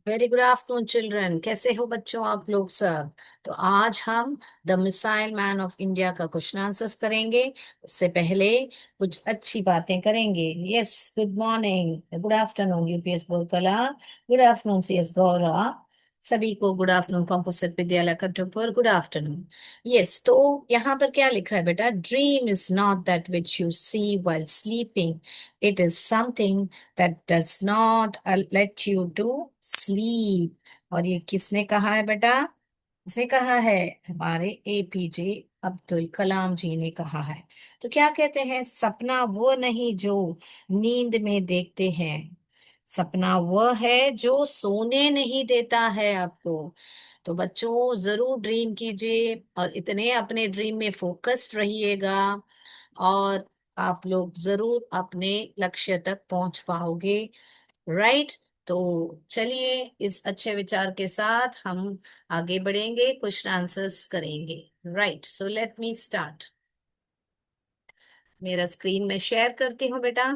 Very good afternoon children. कैसे हो बच्चों आप लोग सब। तो आज हम the missile man of India का क्वेश्चन आंसर्स करेंगे। उससे पहले कुछ अच्छी बातें करेंगे। Yes, good morning, good afternoon UPS Borkala, good afternoon CS Gaura, सभी को गुड आफ्टरनून। कॉम्पोजिट विद्यालय कटुपुर, गुड आफ्टरनून। यस, तो यहाँ पर क्या लिखा है बेटा? Dream is not that which you see while sleeping, it is something that does not let you to sleep। और ये किसने कहा है बेटा? किसने कहा है? हमारे एपीजे अब्दुल कलाम जी ने कहा है। तो क्या कहते हैं? सपना वो नहीं जो नींद में देखते हैं, सपना वो है जो सोने नहीं देता है आपको। तो बच्चों जरूर ड्रीम कीजिए और इतने अपने ड्रीम में फोकस्ड रहिएगा, और आप लोग जरूर अपने लक्ष्य तक पहुंच पाओगे। राइट। तो चलिए, इस अच्छे विचार के साथ हम आगे बढ़ेंगे, क्वेश्चन आंसर्स करेंगे। Right, so let me start. मेरा स्क्रीन में शेयर करती हूँ बेटा।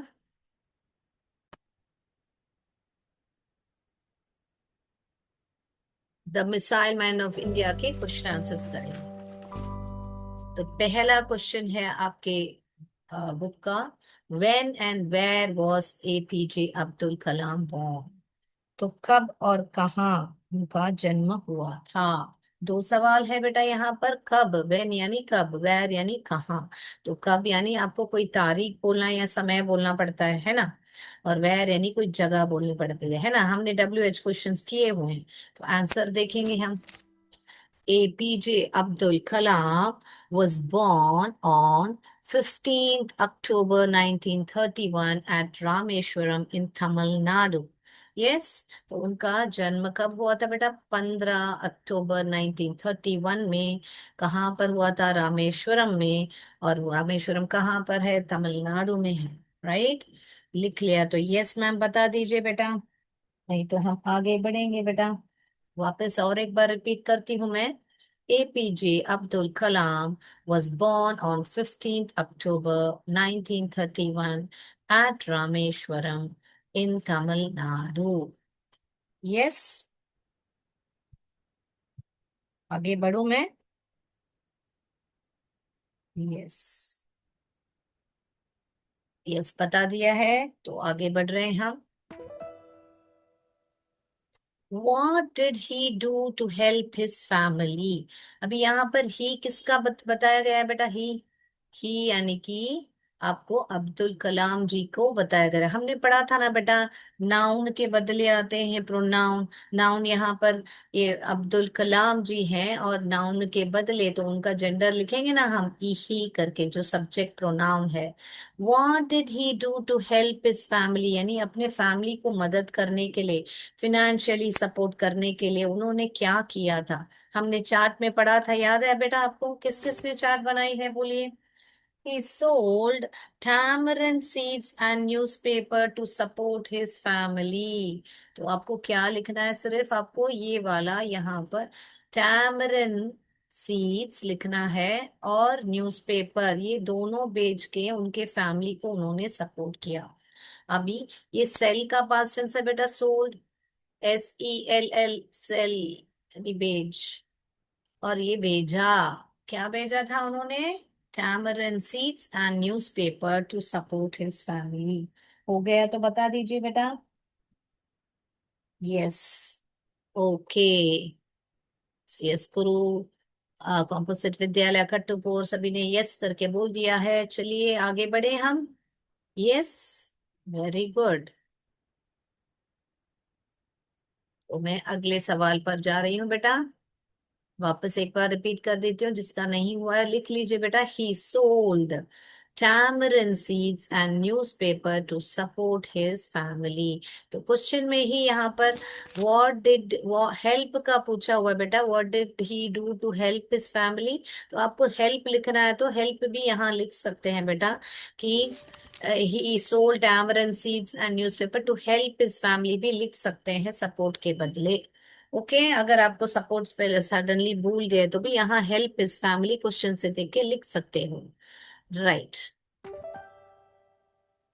The missile man of India के क्वेश्चन आंसर्स करेंगे। तो पहला क्वेश्चन है आपके बुक का। When and where was APJ Abdul Kalam born? तो कब और कहाँ उनका जन्म हुआ था? दो सवाल है बेटा यहाँ पर। कब, वेन यानी कब, वेर यानी कहाँ। तो कब यानी आपको कोई तारीख बोलना या समय बोलना पड़ता है ना। और वेर यानी कोई जगह बोलनी पड़ती है ना। हमने WH क्वेश्चंस किए हुए हैं। तो आंसर देखेंगे हम। APJ Abdul Kalam was born on 15th October 1931 at Rameshwaram in Tamil Nadu. Yes, तो उनका जन्म कब हुआ था बेटा? 15 अक्टूबर 1931 में। कहाँ पर हुआ था? रामेश्वरम में। और रामेश्वरम कहाँ पर है? तमिलनाडु में है। राइट, लिख लिया तो यस मैम बता दीजिए बेटा, नहीं तो हम आगे बढ़ेंगे बेटा। वापस और एक बार रिपीट करती हूँ मैं। APJ Abdul Kalam was born on 15th October 1931 at Rameshwaram in Tamil Nadu। Yes, आगे बढ़ू मैं। यस, यस बता दिया है, तो आगे बढ़ रहे हैं हम। What did he do to help his family? अभी यहाँ पर ही किसका बताया गया है बेटा? ही यानी कि आपको अब्दुल कलाम जी को बताया गया है। हमने पढ़ा था ना बेटा, नाउन के बदले आते हैं प्रोनाउन। नाउन यहाँ पर ये अब्दुल कलाम जी हैं, और नाउन के बदले तो उनका जेंडर लिखेंगे ना हम, ही करके, जो सब्जेक्ट प्रोनाउन है। What did he do to help his family? यानी अपने फैमिली को मदद करने के लिए, फिनेंशियली सपोर्ट करने के लिए उन्होंने क्या किया था? हमने चार्ट में पढ़ा था, याद है बेटा आपको? किस किस ने चार्ट बनाई है बोलिए। He sold tamarind seeds and newspaper to support his family। तो आपको क्या लिखना है? सिर्फ आपको ये वाला यहाँ पर tamarind सीड्स लिखना है, और न्यूज़पेपर, ये दोनों बेच के उनके फैमिली को उन्होंने सपोर्ट किया। अभी ये सेल का पास्ट टेंस है बेटा, सोल्ड, SELL, सेल यानी बेच। और ये भेजा, क्या भेजा था उन्होंने? tamarind seeds and newspaper to support his family। हो गया तो बता दीजिए बेटा। Yes, okay. यस गुरु, कॉम्पोजिट विद्यालय खट्टूपुर, सभी ने यस करके बोल दिया है। चलिए आगे बढ़े हम। Yes, very good. तो मैं अगले सवाल पर जा रही हूँ बेटा। वापस एक बार रिपीट कर देती हूँ, जिसका नहीं हुआ है लिख लीजिए बेटा। ही sold tamarind seeds and newspaper to support his family। तो क्वेश्चन में ही यहाँ पर what did हेल्प का पूछा हुआ है बेटा। what did he do to help his family? तो आपको हेल्प लिखना है, तो हेल्प भी यहाँ लिख सकते हैं बेटा कि he sold tamarind seeds and newspaper to help his family भी लिख सकते हैं सपोर्ट के बदले। ओके, अगर आपको सपोर्ट्स पे सडनली भूल गए तो भी यहाँ हेल्प इस फैमिली क्वेश्चन से देख के लिख सकते हो। राइट,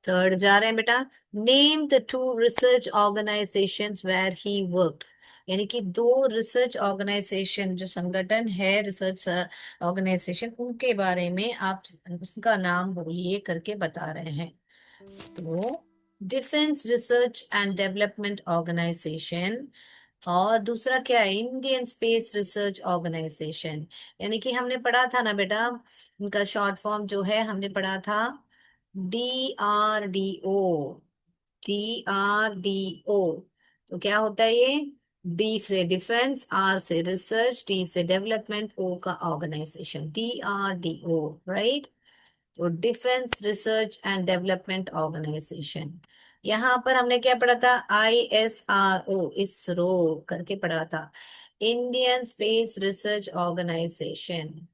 थर्ड जा रहे हैं बेटा। Name the two research organisations where he worked. यानी कि दो रिसर्च ऑर्गेनाइजेशन जो संगठन है, रिसर्च ऑर्गेनाइजेशन, उनके बारे में आप उसका नाम बोलिए करके बता रहे हैं। तो defence research and development organisation, और दूसरा क्या है, इंडियन स्पेस रिसर्च ऑर्गेनाइजेशन। यानी कि हमने पढ़ा था ना बेटा, इनका शॉर्ट फॉर्म जो है हमने पढ़ा था DRDO। DRDO तो क्या होता है ये? डी से डिफेंस, आर से रिसर्च, डी से डेवलपमेंट, ओ का ऑर्गेनाइजेशन, DRDO, राइट। तो defence research and development organisation. यहाँ पर हमने क्या पढ़ा था? ISRO, इसरो करके पढ़ा था, Indian space research organisation,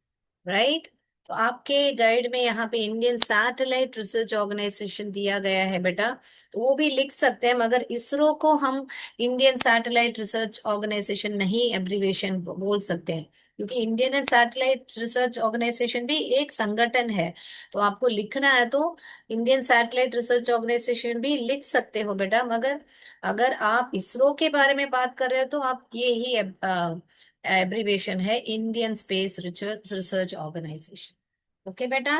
right. तो आपके गाइड में यहाँ पे इंडियन सैटेलाइट रिसर्च ऑर्गेनाइजेशन दिया गया है बेटा, तो वो भी लिख सकते हैं, मगर इसरो को हम इंडियन सैटेलाइट रिसर्च ऑर्गेनाइजेशन नहीं एब्रीविएशन बोल सकते हैं, क्योंकि इंडियन सैटेलाइट रिसर्च ऑर्गेनाइजेशन भी एक संगठन है। तो आपको लिखना है तो इंडियन सैटेलाइट रिसर्च ऑर्गेनाइजेशन भी लिख सकते हो बेटा, मगर अगर आप इसरो के बारे में बात कर रहे हो तो आप ये ही एब्रीविएशन है, Indian space research research organisation. Okay बेटा,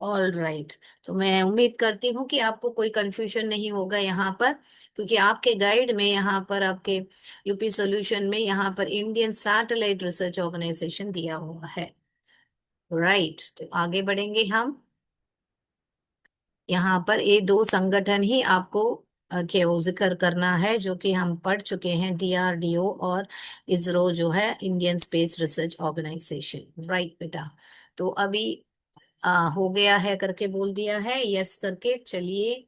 ऑल राइट। तो मैं उम्मीद करती हूँ कि आपको कोई कंफ्यूजन नहीं होगा यहाँ पर, क्योंकि आपके गाइड में यहाँ पर, आपके यूपी सॉल्यूशन में यहाँ पर इंडियन सैटेलाइट रिसर्च ऑर्गेनाइजेशन दिया हुआ है, राइट। तो आगे बढ़ेंगे हम। यहाँ पर ये दो संगठन ही आपको के वो जिक्र करना है जो कि हम पढ़ चुके हैं, DRDO और इसरो जो है, Indian space research organisation, right बेटा। तो अभी हो गया है करके बोल दिया है, यस करके चलिए।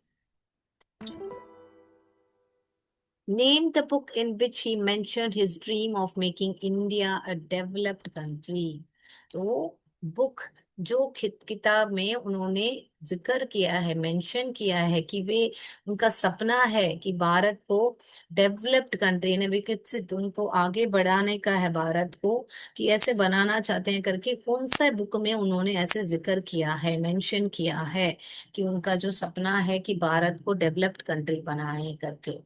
Name the book in which he mentioned his dream of making India a developed country. तो बुक जो किताब में उन्होंने जिक्र किया है, मेंशन किया है कि वे, उनका सपना है कि भारत को डेवलप्ड कंट्री ने, विकसित, उनको आगे बढ़ाने का है भारत को, कि ऐसे बनाना चाहते हैं करके, कौन सा बुक में उन्होंने ऐसे जिक्र किया है, मेंशन किया है कि उनका जो सपना है कि भारत को डेवलप्ड कंट्री बनाए करके।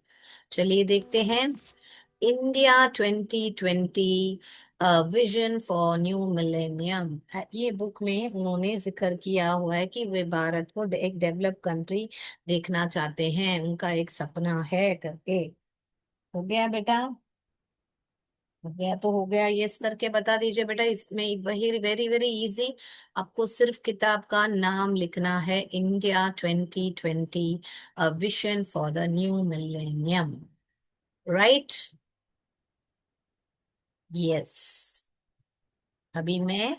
चलिए देखते हैं। India 2020 vision for new millennium, ये बुक में उन्होंने जिक्र किया हुआ है कि वे भारत को एक डेवलप कंट्री देखना चाहते हैं, उनका एक सपना है करके। हो गया बेटा? हो गया तो हो गया, यस करके बता दीजिए बेटा। इसमें वही वेरी वेरी इजी, आपको सिर्फ किताब का नाम लिखना है, India 2020 vision for the new millennium, right. Yes. अभी मैं,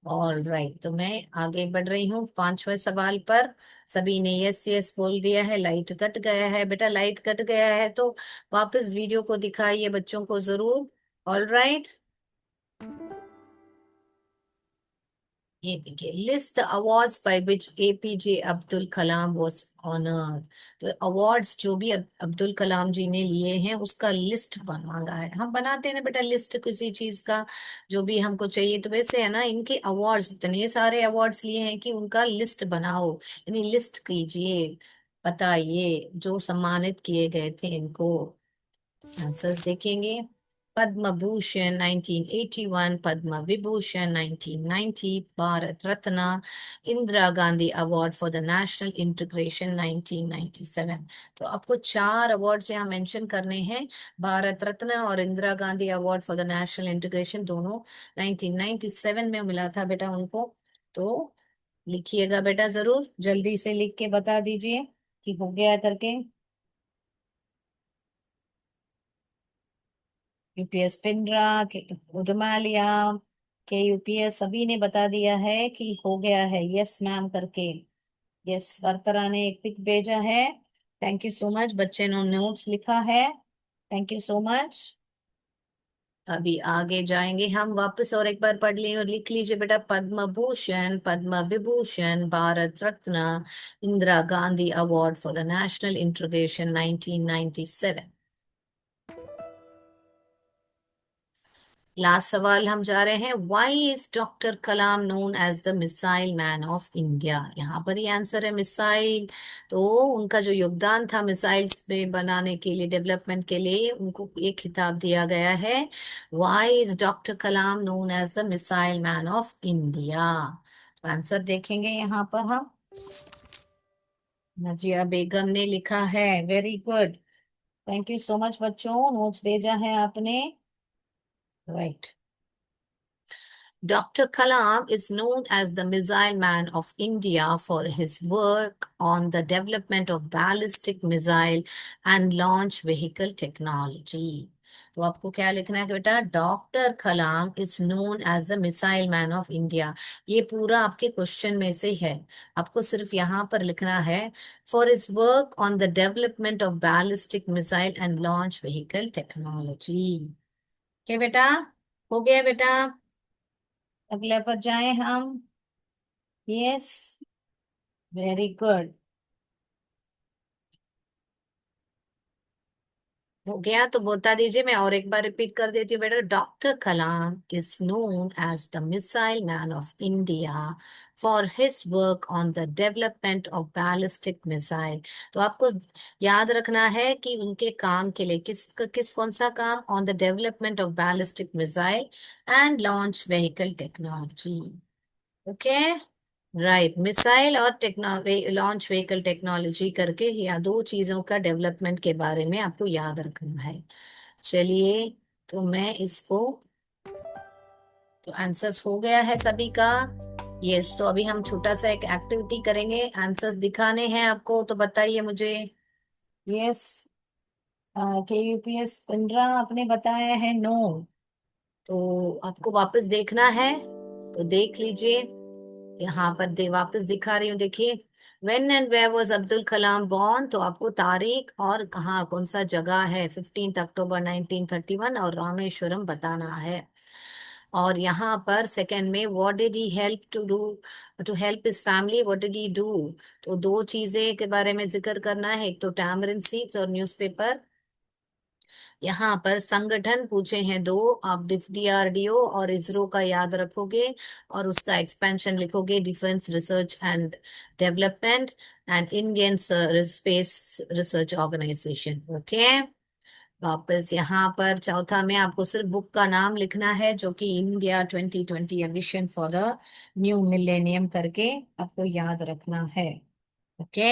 ऑल राइट, तो मैं आगे बढ़ रही हूँ पांचवें सवाल पर। सभी ने यस यस बोल दिया है। लाइट कट गया है बेटा, लाइट कट गया है तो वापस वीडियो को दिखाइए बच्चों को जरूर। ऑल राइट, ये देखिए, list the awards by which APJ Abdul Kalam was honoured. तो अवार्ड्स जो भी अब्दुल कलाम जी ने लिए हैं उसका लिस्ट मांगा है। हम बनाते हैं ना बेटा लिस्ट किसी चीज का, जो भी हमको चाहिए, तो वैसे है ना, इनके अवार्ड्स, इतने सारे अवार्ड्स लिए हैं कि उनका लिस्ट बनाओ, यानी लिस्ट कीजिए, बताइए जो सम्मानित किए गए थे इनको। आंसर्स देखेंगे। Padma Bhushan 1981, Padma Vibhushan 1990, Bharat Ratna, Indira Gandhi award for the national integration 1997। तो आपको चार अवार्ड्स यहाँ मेंशन करने हैं, भारत रत्न और Indira Gandhi award for the national integration, दोनों 1997 में मिला था बेटा उनको। तो लिखिएगा बेटा, जरूर जल्दी से लिख के बता दीजिए कि हो गया करके। UPS पिंडरा के, उदमालिया के, UPS सभी ने बता दिया है कि हो गया है, यस मैम करके। यस, वर्तरा ने एक पिक भेजा है। थैंक यू सो मच, बच्चे ने नोट्स लिखा है, थैंक यू सो मच। अभी आगे जाएंगे हम वापस, और एक बार पढ़ लीजिए और लिख लीजिए बेटा। Padma Bhushan, Padma Vibhushan, Bharat Ratna, Indira Gandhi award for the national integration 1997। Last सवाल हम जा रहे हैं, why is doctor Kalam known as the missile man of India. यहाँ पर ही आंसर है मिसाइल। तो उनका जो योगदान था मिसाइल्स में बनाने के लिए, डेवलपमेंट के लिए, उनको ये खिताब दिया गया है। Why is doctor Kalam known as the missile man of India. तो आंसर देखेंगे यहाँ पर हम। नजिया बेगम ने लिखा है, very good, thank you so much बच्चों, नोट्स भेजा है आपने। Right. Dr. Kalam is known as the Missile Man of India for his work on the development of ballistic missile and launch vehicle technology. तो आपको क्या लिखना है कि बेटा, doctor Kalam is known as the missile man of India. ये पूरा आपके क्वेश्चन में से है, आपको सिर्फ यहाँ पर लिखना है for is work on the development of ballistic missile and launch vehicle technology. क्या बेटा, हो गया बेटा? अगले पर जाएं हम। यस, वेरी गुड, हो गया। तो बता दीजिए, मैं और एक बार रिपीट कर देती हूँ बेटा। Doctor Kalam is known as the missile man of India for his work on the development of ballistic missile. तो आपको याद रखना है कि उनके काम के लिए किस किस कौन सा काम, on the development of ballistic missile and launch vehicle technology. Okay, right. Missile और लॉन्च व्हीकल टेक्नोलॉजी करके, या दो चीजों का डेवलपमेंट के बारे में आपको याद रखना है। चलिए, तो मैं इसको, तो आंसर्स हो गया है सभी का। यस, तो अभी हम छोटा सा एक एक्टिविटी करेंगे, आंसर्स दिखाने हैं आपको, तो बताइए मुझे। यस, के यूपीएस 15 आपने बताया है नो, तो आपको वापस देखना है, तो देख लीजिए। यहाँ पर वापस दिखा रही हूँ, देखिए। When and where was Abdul Kalam born, तो आपको तारीख और कहाँ कौन सा जगह है, 15 अक्टूबर 1931 और रामेश्वरम बताना है। और यहाँ पर सेकंड में, what did he help to do, to help his family, what did he do. तो दो चीजें के बारे में जिक्र करना है, एक तो टैमरिन सीड्स और न्यूज़पेपर। यहाँ पर संगठन पूछे हैं दो, आप डीआरडीओ और इसरो का याद रखोगे, और उसका एक्सपेंशन लिखोगे, defence research and development and Indian space research organisation. Okay, वापस यहाँ पर चौथा में आपको सिर्फ बुक का नाम लिखना है, जो कि India 2020 vision for the new millennium करके आपको याद रखना है। ओके,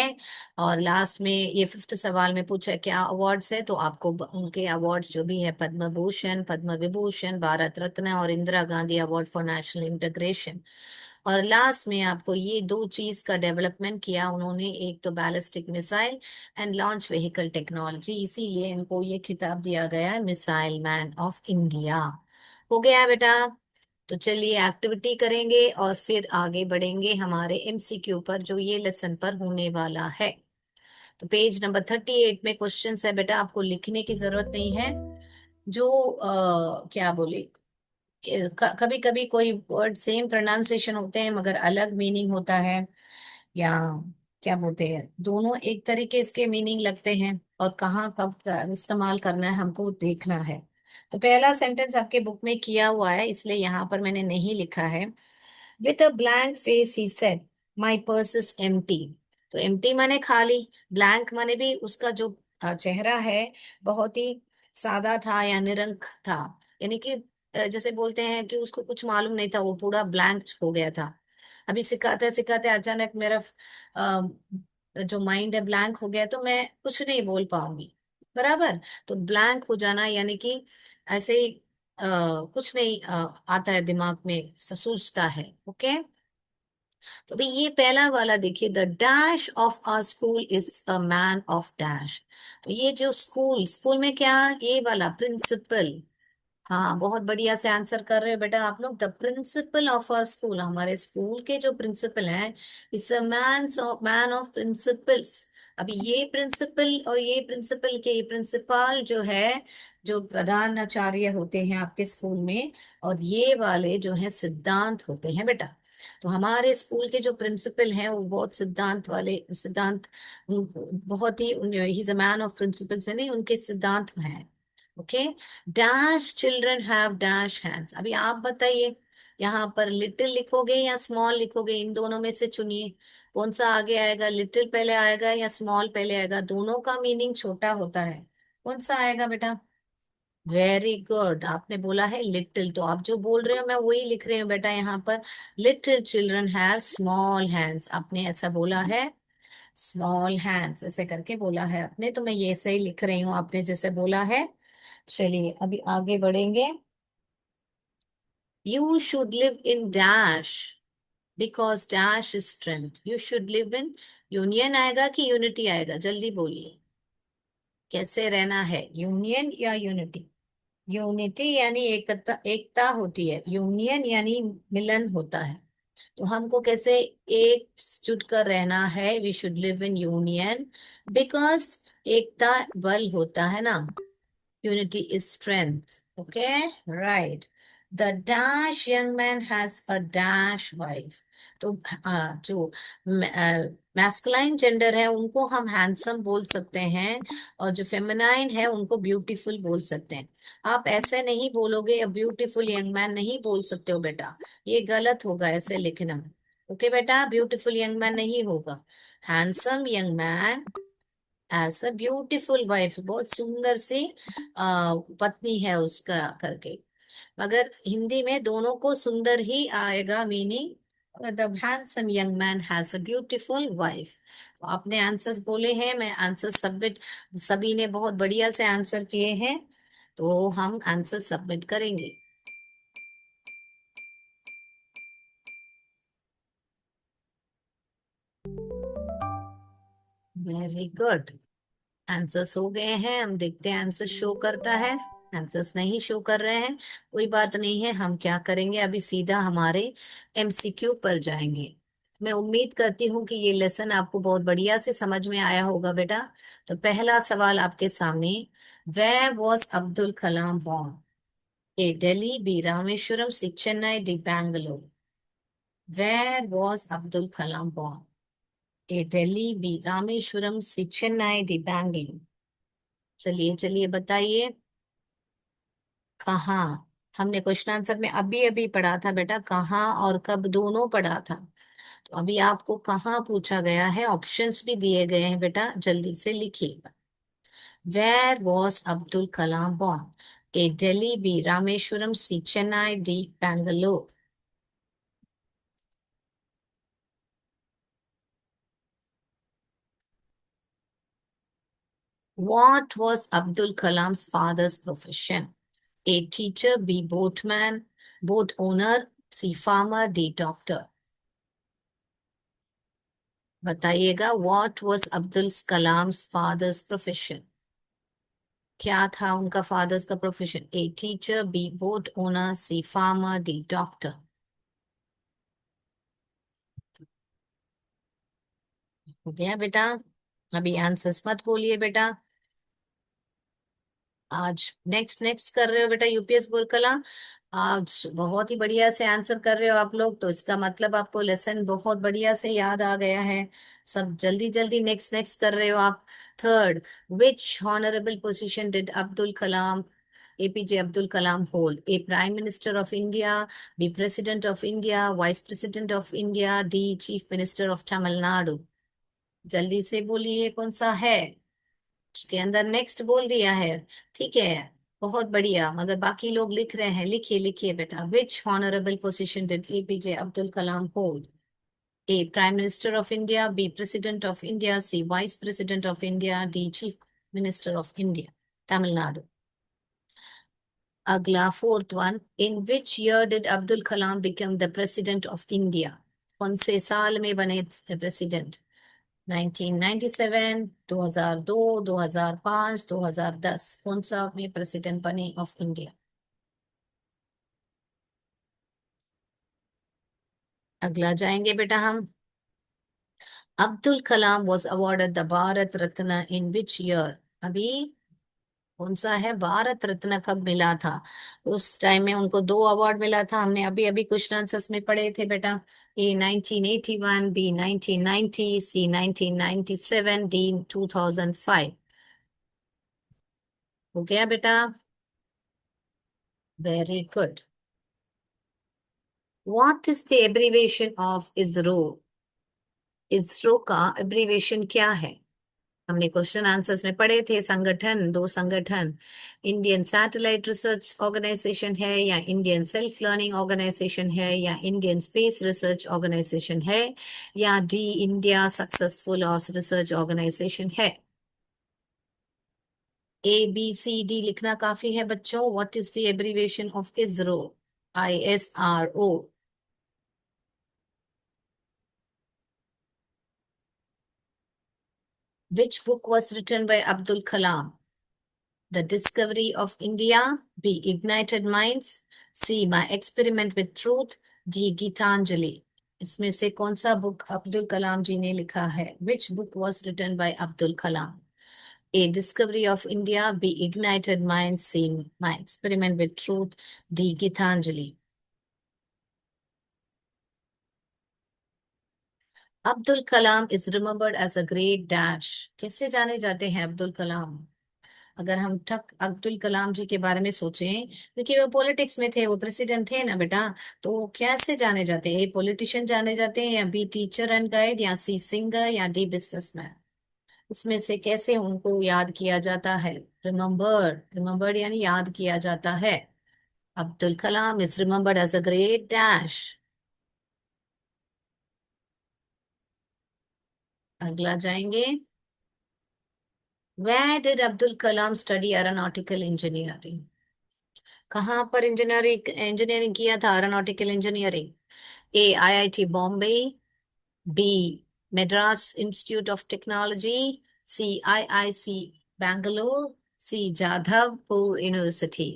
और लास्ट में ये फिफ्थ सवाल में पूछा क्या अवार्ड्स है, तो आपको उनके अवार्ड्स जो भी है, पद्म भूषण, पद्म विभूषण, भारत रत्न और Indira Gandhi award for national integration. और लास्ट में आपको ये दो चीज का डेवलपमेंट किया उन्होंने, एक तो ballistic missile and launch vehicle technology, इसीलिए इनको ये खिताब दिया गया है मिसाइल मैन ऑफ इंडिया। हो गया बेटा? तो चलिए एक्टिविटी करेंगे और फिर आगे बढ़ेंगे हमारे एमसीक्यू पर, जो ये लेसन पर होने वाला है। तो पेज नंबर 38 में क्वेश्चन है बेटा, आपको लिखने की जरूरत नहीं है। जो क्या बोले, कभी कभी कोई वर्ड सेम प्रोनाउंसिएशन होते हैं मगर अलग मीनिंग होता है, या क्या बोलते हैं, दोनों एक तरीके इसके मीनिंग लगते हैं, और कहाँ कब इस्तेमाल करना है हमको देखना है। तो पहला सेंटेंस आपके बुक में किया हुआ है, इसलिए यहाँ पर मैंने नहीं लिखा है। With a blank face he said, my purse is empty. तो एम्प्टी माने खाली, ब्लैंक माने भी उसका जो चेहरा है बहुत ही सादा था या निरंक था, यानी कि जैसे बोलते हैं कि उसको कुछ मालूम नहीं था, वो पूरा ब्लैंक हो गया था। अभी सिखाते सिखाते अचानक मेरा जो माइंड है ब्लैंक हो गया, तो मैं कुछ नहीं बोल पाऊंगी, बराबर। तो ब्लैंक हो जाना यानी कि ऐसे ही कुछ नहीं आता है दिमाग में, सूझता है। ओके, तो भाई ये पहला वाला देखिए, the dash of our school is a man of dash. तो ये जो स्कूल, स्कूल में क्या, ये वाला प्रिंसिपल। हाँ, बहुत बढ़िया से आंसर कर रहे हो बेटा आप लोग। The principal of our school, हमारे स्कूल के जो प्रिंसिपल हैं, is a man of principles. अभी ये प्रिंसिपल और ये प्रिंसिपल के प्रिंसिपल जो है, जो प्रधानाचार्य होते हैं आपके स्कूल में, और ये वाले जो हैं सिद्धांत होते हैं बेटा। तो हमारे स्कूल के जो प्रिंसिपल हैं वो बहुत सिद्धांत वाले, बहुत ही, he is a man of principles, नहीं उनके सिद्धांत हैं, okay. Dash children have dash hands. अभी आप बताइए, यहाँ पर लिटिल लिखोगे या स्मॉल लिखोगे, इन दोनों में से चुनिए। कौन सा आगे आएगा, लिटिल पहले आएगा या स्मॉल पहले आएगा? दोनों का मीनिंग छोटा होता है, कौन सा आएगा बेटा? वेरी गुड, आपने बोला है लिटिल, तो आप जो बोल रहे हो मैं वही लिख रही हूँ बेटा यहाँ पर। Little children have small hands, आपने ऐसा बोला है, स्मॉल हैंड्स ऐसे करके बोला है आपने, तो मैं ये सही लिख रही हूँ आपने जैसे बोला है। चलिए अभी आगे बढ़ेंगे। You should live in dash because dash is strength. You should live in, union आएगा कि यूनिटी आएगा, जल्दी बोलिए, कैसे रहना है, यूनियन या यूनिटी? यूनिटी यानी एकता, एकता होती है, यूनियन यानी मिलन होता है। तो हमको कैसे एकजुट कर रहना है, we should live in union because एकता बल होता है ना, unity is strength. Okay, right. The dash young man has a dash wife. तो जो मैस्कुलाइन जेंडर है उनको हम हैंडसम बोल सकते हैं, और जो फेमिनाइन है उनको ब्यूटीफुल बोल सकते हैं। आप ऐसे नहीं बोलोगे, ब्यूटीफुल यंग मैन नहीं बोल सकते हो बेटा, ये गलत होगा ऐसे लिखना। ओके बेटा, ब्यूटीफुल यंग मैन नहीं होगा, handsome young man as a beautiful wife, बहुत सुंदर सी पत्नी है उसका करके। मगर हिंदी में दोनों को सुंदर ही आएगा meaning. The handsome young man has a beautiful wife. आपने आंसर्स बोले हैं, मैं आंसर सबमिट, सभी ने बहुत बढ़िया से आंसर किए हैं, तो हम आंसर सबमिट करेंगे। वेरी गुड, आंसर्स हो गए हैं, हम देखते हैं आंसर शो करता है। आंसर्स नहीं शो कर रहे हैं, कोई बात नहीं है, हम क्या करेंगे अभी सीधा हमारे एमसीक्यू पर जाएंगे। मैं उम्मीद करती हूँ कि ये लेसन आपको बहुत बढ़िया से समझ में आया होगा बेटा। तो पहला सवाल आपके सामने, where was Abdul Kalam born? A Delhi, B Rameswaram, C Chennai, D Bangalore. Where was Abdul Kalam born? A Delhi, B Rameswaram, C Chennai, D Bangalore. चलिए चलिए बताइए कहाँ। हमने क्वेश्चन आंसर में अभी अभी पढ़ा था बेटा, कहाँ और कब दोनों पढ़ा था। तो अभी आपको कहाँ पूछा गया है, ऑप्शंस भी दिए गए हैं बेटा, जल्दी से लिखिएगा। Where was Abdul Kalam born? A Delhi, B Rameswaram, C Chennai, D Bangalore. What was Abdul Kalam's father's profession? A teacher, B boatman, boat owner, C farmer, D doctor। बताइएगा, what was Abdul Kalam father's profession? क्या था उनका फादर्स का profession? A teacher, B boat owner, C farmer, D doctor. हो गया बेटा, अभी answers मत बोलिए बेटा। आज नेक्स्ट नेक्स्ट कर रहे हो बेटा यूपीएस बोल कला, आज बहुत ही बढ़िया से आंसर कर रहे हो आप लोग, तो इसका मतलब आपको लेसन बहुत बढ़िया से याद आ गया है। सब जल्दी जल्दी नेक्स्ट नेक्स्ट कर रहे हो आप। Third, which honourable position did Abdul Kalam, APJ Abdul Kalam hold? A prime minister of India, B president of India, vice president of India, D chief minister of Tamil Nadu. जल्दी से बोलिए कौन सा है। उसके अंदर नेक्स्ट बोल दिया है, ठीक है, बहुत बढ़िया, मगर बाकी लोग लिख रहे हैं, लिखिए लिखिए बेटा। Which honourable position did APJ Abdul Kalam hold? A prime minister of India, B president of India, C vice president of India, D chief minister of India Tamil Nadu. अगला fourth one, in which year did Abdul Kalam become the president of India? कौन से साल में बने थे president? 1997, 2002, 2005, 2010, कौन सा में प्रेसिडेंट बने ऑफ इंडिया? अगला जाएंगे बेटा हम। Abdul Kalam was awarded the Bharat Ratna in which year? अभी कौन सा है, भारत रत्न कब मिला था? उस टाइम में उनको दो अवार्ड मिला था, हमने अभी अभी क्वेश्चन आंसर्स में पढ़े थे बेटा। ए 1981, बी 1990, सी 1997, डी 2005। हो गया बेटा। Very good. What is the abbreviation of ISRO? ISRO का एब्रीविएशन क्या है? हमने क्वेश्चन आंसर्स में पढ़े थे. संगठन, दो संगठन. इंडियन सैटेलाइट रिसर्च ऑर्गेनाइजेशन है, या इंडियन सेल्फ लर्निंग ऑर्गेनाइजेशन है, या इंडियन स्पेस रिसर्च ऑर्गेनाइजेशन है, या D India successful research organisation है. ABCD लिखना काफी है बच्चों. What is the abbreviation of ISRO? ISRO. Which book was written by Abdul Kalam? The Discovery of India, B. Ignited Minds, C. My Experiment with Truth, D. Gitanjali. इसमें से कौन सा book Abdul Kalam जी ने लिखा है? Which book was written by Abdul Kalam? A. Discovery of India, B. Ignited Minds, C. My Experiment with Truth, D. Gitanjali. Abdul Kalam is remembered as a great dash. कैसे जाने जाते हैं अब्दुल कलाम? अगर हम ठक अब्दुल कलाम जी के बारे में सोचें, क्योंकि वो पॉलिटिक्स में थे, वो प्रेसिडेंट थे ना बेटा, तो कैसे जाने जाते हैं? ए पॉलिटिशियन जाने जाते हैं, या बी टीचर एंड गाइड, या सी सिंगर, या डी बिजनेसमैन? इसमें से कैसे उनको याद किया जाता है? रिमेम्बर्ड, रिमेम्बर्ड यानी याद किया जाता है. Abdul Kalam is remembered as a great dash. अगला जाएंगे. Where did Abdul Kalam study aeronautical engineering? कहाँ पर इंजीनियरिंग इंजीनियरिंग किया था? Aeronautical engineering. A IIT Bombay, B Madras institute of technology, C IIC Bangalore, C Jadavpur university.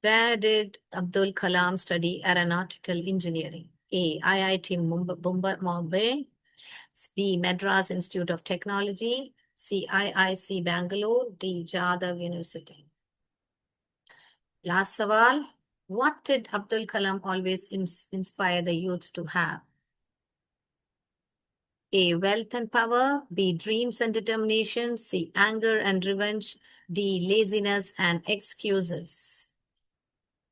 Where did Abdul Kalam study aeronautical engineering? A IIT Bombay, B Madras Institute of Technology, C IIC Bangalore, D Jadhav University. Last सवाल. What did Abdul Kalam always inspire the youth to have? A. Wealth and power, B. Dreams and determination, C. Anger and revenge, D. Laziness and excuses.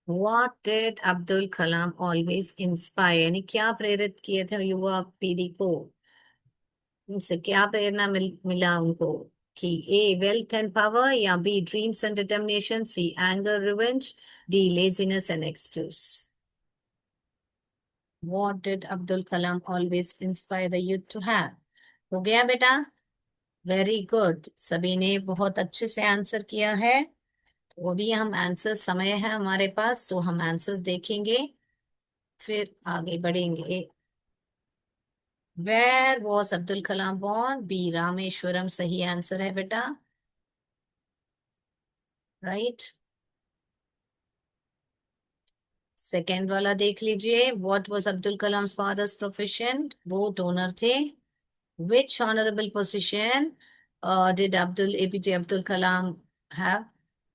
What did Abdul Kalam always inspire? यानी क्या प्रेरित किए थे युवा पीढ़ी को? उनसे क्या प्रेरणा मिला उनको? कि ए वेल्थ एंड पावर, या B dreams and determination, C anger revenge, D laziness and excuse. What did Abdul Kalam always inspire the youth to have? हो गया बेटा? Very good. सभी ने बहुत अच्छे से आंसर किया है. वो भी हम आंसर, समय है हमारे पास तो हम आंसर्स देखेंगे, फिर आगे बढ़ेंगे. Where was Abdul Kalam born? B Rameswaram सही आंसर है बेटा. राइट. सेकेंड वाला देख लीजिए. What was Abdul Kalam father's profession? वो डोनर थे. Which honourable position did Abdul APJ Abdul Kalam have?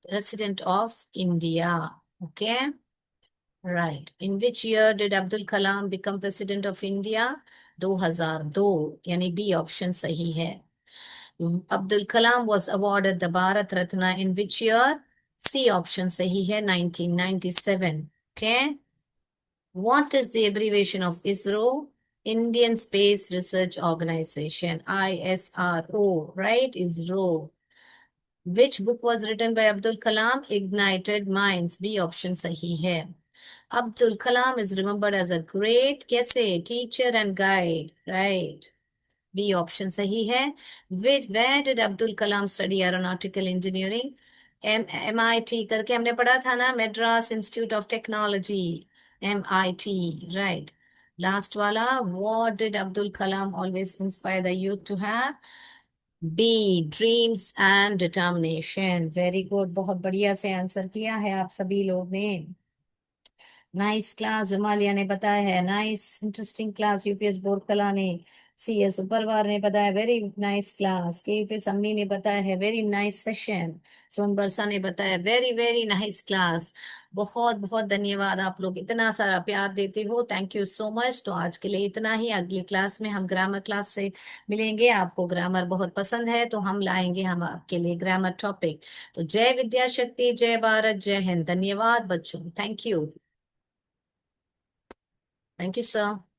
President of India. Okay. Right. In which year did Abdul Kalam become President of India? 2002. यानी B option सही है. Abdul Kalam was awarded the Bharat Ratna in which year? C option sahi hai, 1997. Okay. What is the abbreviation of ISRO? Indian Space Research Organization, ISRO, right? ISRO. Which book was written by Abdul Kalam? Ignited Minds, B option sahi hai. Abdul Kalam is remembered as a great, kaise, teacher and guide, right? B option सही है. Where did Abdul Kalam study aeronautical engineering? MIT करके हमने पढ़ा था ना, Madras institute of technology, MIT. Right. Last वाला. What did Abdul Kalam always inspire the youth to have? B dreams and determination. Very good. बहुत बढ़िया से आंसर किया है आप सभी लोग ने. नाइस क्लास जमालिया ने बताया है. Nice interesting class UPS Borkala ने. सी एस सुपरवार ने बताया वेरी नाइस क्लास, के पी समनी ने बताया है वेरी नाइस सेशन, सोन बरसा ने बताया वेरी वेरी नाइस क्लास। बहुत बहुत धन्यवाद, आप लोग इतना सारा प्यार देते हो, थैंक यू सो मच। तो आज के लिए इतना ही, अगली क्लास में हम ग्रामर क्लास से मिलेंगे। आपको ग्रामर बहुत पसंद है तो हम लाएंगे हम आपके लिए ग्रामर टॉपिक। तो जय विद्या शक्ति, जय भारत, जय हिंद। धन्यवाद बच्चों, thank you. Thank you sir.